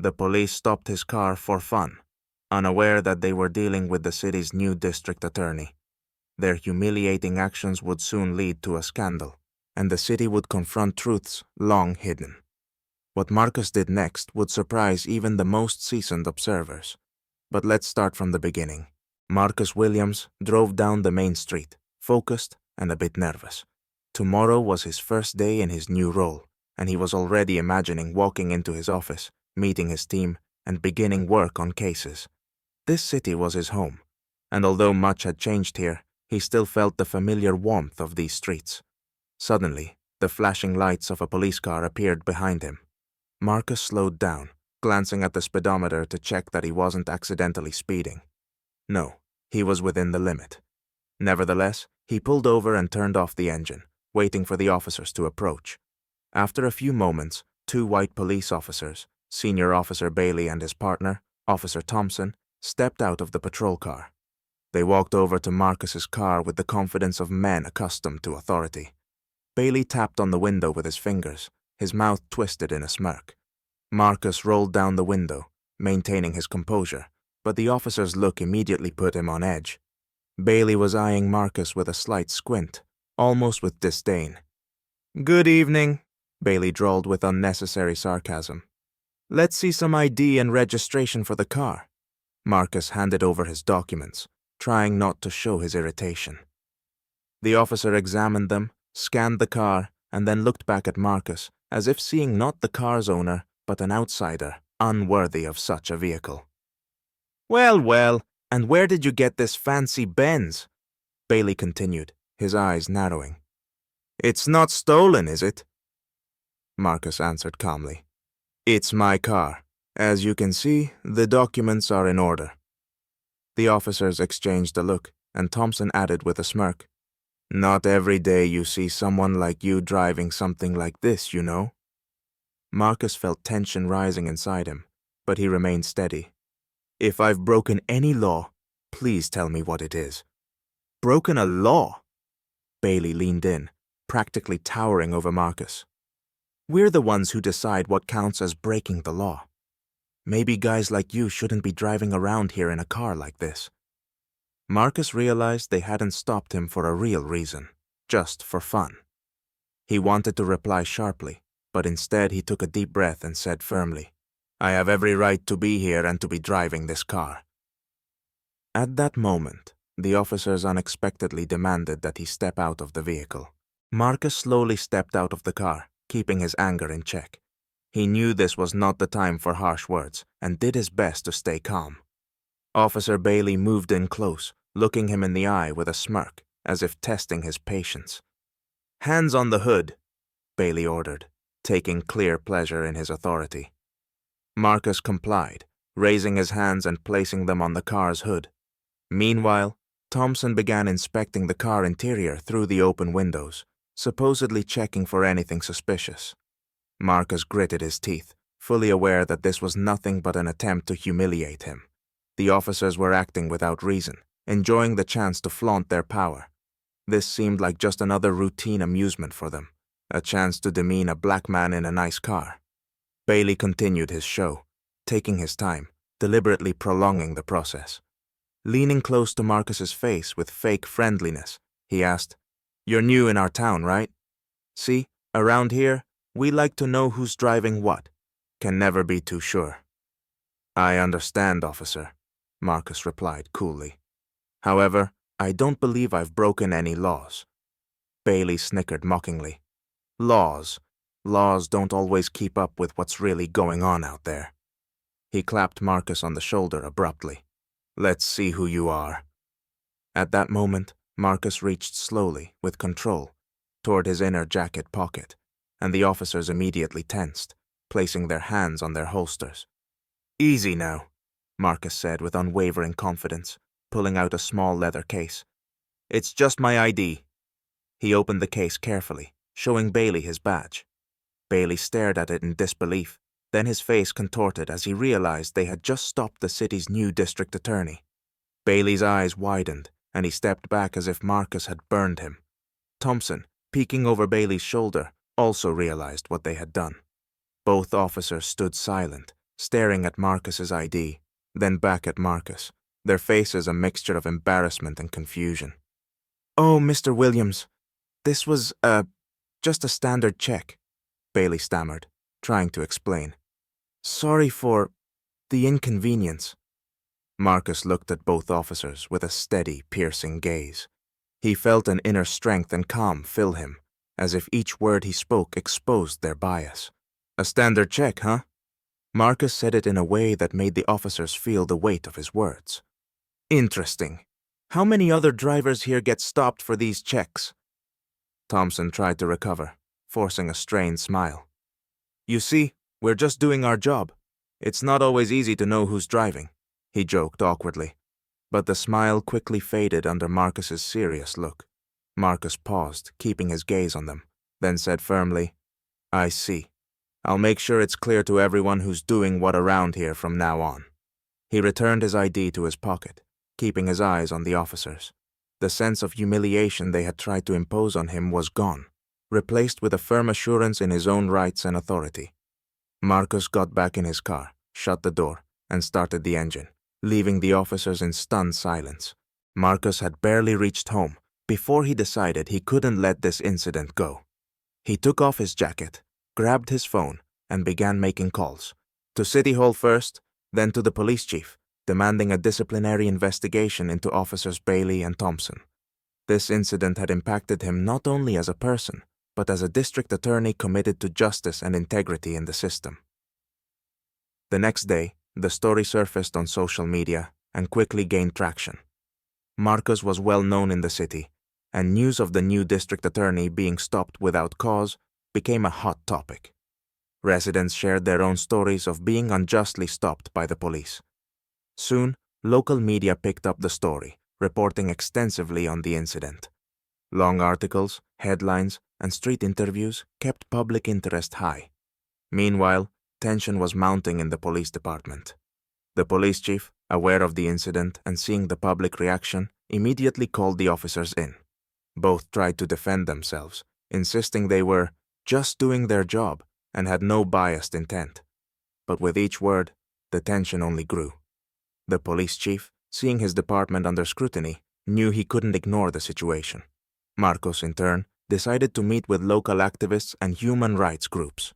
The police stopped his car for fun, unaware that they were dealing with the city's new district attorney. Their humiliating actions would soon lead to a scandal, and the city would confront truths long hidden. What Marcus did next would surprise even the most seasoned observers. But let's start from the beginning. Marcus Williams drove down the main street, focused and a bit nervous. Tomorrow was his first day in his new role, and he was already imagining walking into his office, meeting his team, and beginning work on cases. This city was his home, and although much had changed here, he still felt the familiar warmth of these streets. Suddenly, the flashing lights of a police car appeared behind him. Marcus slowed down, glancing at the speedometer to check that he wasn't accidentally speeding. No, he was within the limit. Nevertheless, he pulled over and turned off the engine, waiting for the officers to approach. After a few moments, 2 white police officers, Senior Officer Bailey and his partner, Officer Thompson, stepped out of the patrol car. They walked over to Marcus's car with the confidence of men accustomed to authority. Bailey tapped on the window with his fingers, his mouth twisted in a smirk. Marcus rolled down the window, maintaining his composure, but the officer's look immediately put him on edge. Bailey was eyeing Marcus with a slight squint, almost with disdain. "Good evening," Bailey drawled with unnecessary sarcasm. "Let's see some ID and registration for the car." Marcus handed over his documents, trying not to show his irritation. The officer examined them, scanned the car, and then looked back at Marcus, as if seeing not the car's owner, but an outsider, unworthy of such a vehicle. "Well, well, and where did you get this fancy Benz?" Bailey continued, his eyes narrowing. "It's not stolen, is it?" Marcus answered calmly. "It's my car. As you can see, the documents are in order." The officers exchanged a look, and Thompson added with a smirk, "Not every day you see someone like you driving something like this, you know." Marcus felt tension rising inside him, but he remained steady. "If I've broken any law, please tell me what it is." "Broken a law?" Bailey leaned in, practically towering over Marcus. "We're the ones who decide what counts as breaking the law. Maybe guys like you shouldn't be driving around here in a car like this." Marcus realized they hadn't stopped him for a real reason, just for fun. He wanted to reply sharply, but instead he took a deep breath and said firmly, "I have every right to be here and to be driving this car." At that moment, the officers unexpectedly demanded that he step out of the vehicle. Marcus slowly stepped out of the car, keeping his anger in check. He knew this was not the time for harsh words and did his best to stay calm. Officer Bailey moved in close, looking him in the eye with a smirk, as if testing his patience. "Hands on the hood," Bailey ordered, taking clear pleasure in his authority. Marcus complied, raising his hands and placing them on the car's hood. Meanwhile, Thompson began inspecting the car interior through the open windows, supposedly checking for anything suspicious. Marcus gritted his teeth, fully aware that this was nothing but an attempt to humiliate him. The officers were acting without reason, enjoying the chance to flaunt their power. This seemed like just another routine amusement for them, a chance to demean a black man in a nice car. Bailey continued his show, taking his time, deliberately prolonging the process. Leaning close to Marcus's face with fake friendliness, he asked, "You're new in our town, right? See, around here, we like to know who's driving what. Can never be too sure." "I understand, officer," Marcus replied coolly. "However, I don't believe I've broken any laws." Bailey snickered mockingly. Laws don't always keep up with what's really going on out there." He clapped Marcus on the shoulder abruptly. "Let's see who you are." At that moment, Marcus reached slowly, with control, toward his inner jacket pocket, and the officers immediately tensed, placing their hands on their holsters. "Easy now," Marcus said with unwavering confidence, pulling out a small leather case. "It's just my ID." He opened the case carefully, showing Bailey his badge. Bailey stared at it in disbelief, then his face contorted as he realized they had just stopped the city's new district attorney. Bailey's eyes widened, and he stepped back as if Marcus had burned him. Thompson, peeking over Bailey's shoulder, also realized what they had done. Both officers stood silent, staring at Marcus's ID, then back at Marcus, their faces a mixture of embarrassment and confusion. "Oh, Mr. Williams, this was, just a standard check," Bailey stammered, trying to explain. "Sorry for the inconvenience." Marcus looked at both officers with a steady, piercing gaze. He felt an inner strength and calm fill him, as if each word he spoke exposed their bias. "A standard check, huh?" Marcus said it in a way that made the officers feel the weight of his words. "Interesting. How many other drivers here get stopped for these checks?" Thompson tried to recover, forcing a strained smile. "You see, we're just doing our job. It's not always easy to know who's driving," he joked awkwardly. But the smile quickly faded under Marcus's serious look. Marcus paused, keeping his gaze on them, then said firmly, "I see. I'll make sure it's clear to everyone who's doing what around here from now on." He returned his ID to his pocket, keeping his eyes on the officers. The sense of humiliation they had tried to impose on him was gone, replaced with a firm assurance in his own rights and authority. Marcus got back in his car, shut the door, and started the engine, leaving the officers in stunned silence. Marcus had barely reached home before he decided he couldn't let this incident go. He took off his jacket, grabbed his phone, and began making calls. To City Hall first, then to the police chief, demanding a disciplinary investigation into Officers Bailey and Thompson. This incident had impacted him not only as a person, but as a district attorney committed to justice and integrity in the system. The next day, the story surfaced on social media and quickly gained traction. Marcus was well known in the city, and news of the new district attorney being stopped without cause became a hot topic. Residents shared their own stories of being unjustly stopped by the police. Soon, local media picked up the story, reporting extensively on the incident. Long articles, headlines, and street interviews kept public interest high. Meanwhile, tension was mounting in the police department. The police chief, aware of the incident and seeing the public reaction, immediately called the officers in. Both tried to defend themselves, insisting they were just doing their job and had no biased intent. But with each word, the tension only grew. The police chief, seeing his department under scrutiny, knew he couldn't ignore the situation. Marcos, in turn, decided to meet with local activists and human rights groups.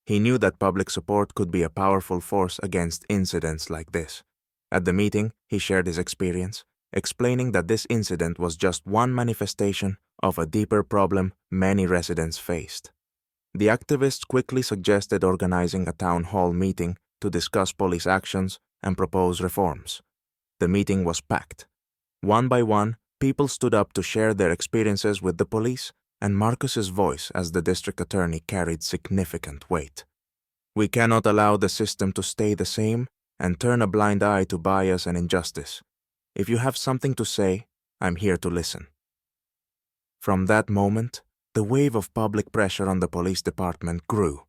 He knew that public support could be a powerful force against incidents like this. At the meeting, he shared his experience, explaining that this incident was just one manifestation of a deeper problem many residents faced. The activists quickly suggested organizing a town hall meeting to discuss police actions and propose reforms. The meeting was packed. One by one, people stood up to share their experiences with the police, and Marcus's voice as the district attorney carried significant weight. "We cannot allow the system to stay the same and turn a blind eye to bias and injustice. If you have something to say, I'm here to listen." From that moment, the wave of public pressure on the police department grew.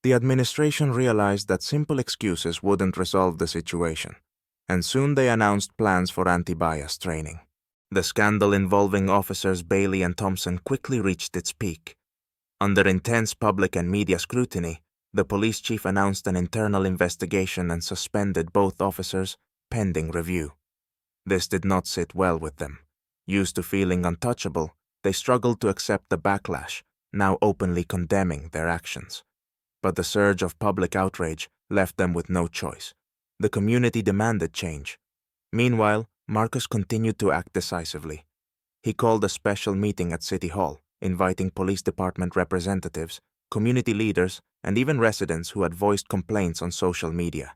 The administration realized that simple excuses wouldn't resolve the situation, and soon they announced plans for anti-bias training. The scandal involving officers Bailey and Thompson quickly reached its peak. Under intense public and media scrutiny, the police chief announced an internal investigation and suspended both officers, pending review. This did not sit well with them. Used to feeling untouchable, they struggled to accept the backlash, now openly condemning their actions. But the surge of public outrage left them with no choice. The community demanded change. Meanwhile, Marcus continued to act decisively. He called a special meeting at City Hall, inviting police department representatives, community leaders, and even residents who had voiced complaints on social media.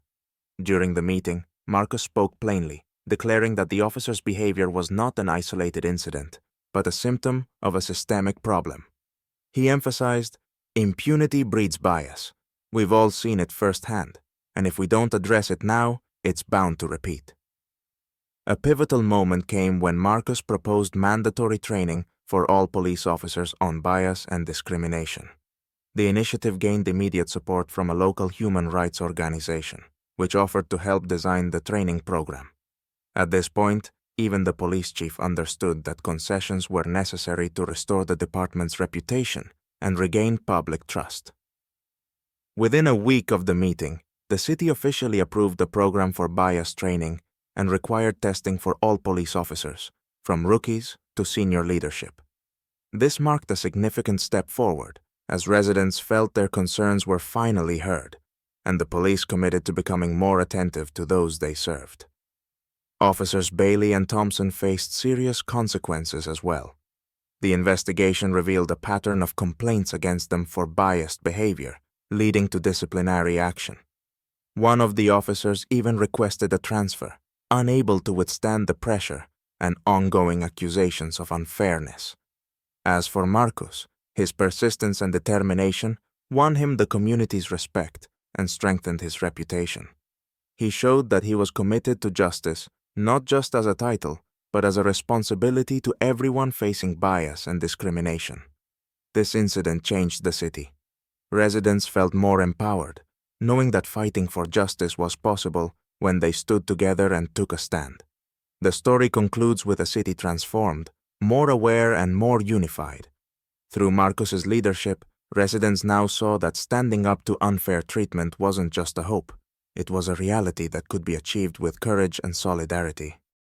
During the meeting, Marcus spoke plainly, declaring that the officer's behavior was not an isolated incident, but a symptom of a systemic problem. He emphasized, "Impunity breeds bias. We've all seen it firsthand, and if we don't address it now, it's bound to repeat." A pivotal moment came when Marcus proposed mandatory training for all police officers on bias and discrimination. The initiative gained immediate support from a local human rights organization, which offered to help design the training program. At this point, even the police chief understood that concessions were necessary to restore the department's reputation and regain public trust. Within a week of the meeting, the city officially approved the program for bias training and required testing for all police officers, from rookies to senior leadership. This marked a significant step forward, as residents felt their concerns were finally heard, and the police committed to becoming more attentive to those they served. Officers Bailey and Thompson faced serious consequences as well. The investigation revealed a pattern of complaints against them for biased behavior, leading to disciplinary action. One of the officers even requested a transfer, unable to withstand the pressure and ongoing accusations of unfairness. As for Marcus, his persistence and determination won him the community's respect and strengthened his reputation. He showed that he was committed to justice, not just as a title, but as a responsibility to everyone facing bias and discrimination. This incident changed the city. Residents felt more empowered, knowing that fighting for justice was possible when they stood together and took a stand. The story concludes with a city transformed, more aware and more unified. Through Marcus's leadership, residents now saw that standing up to unfair treatment wasn't just a hope. It was a reality that could be achieved with courage and solidarity.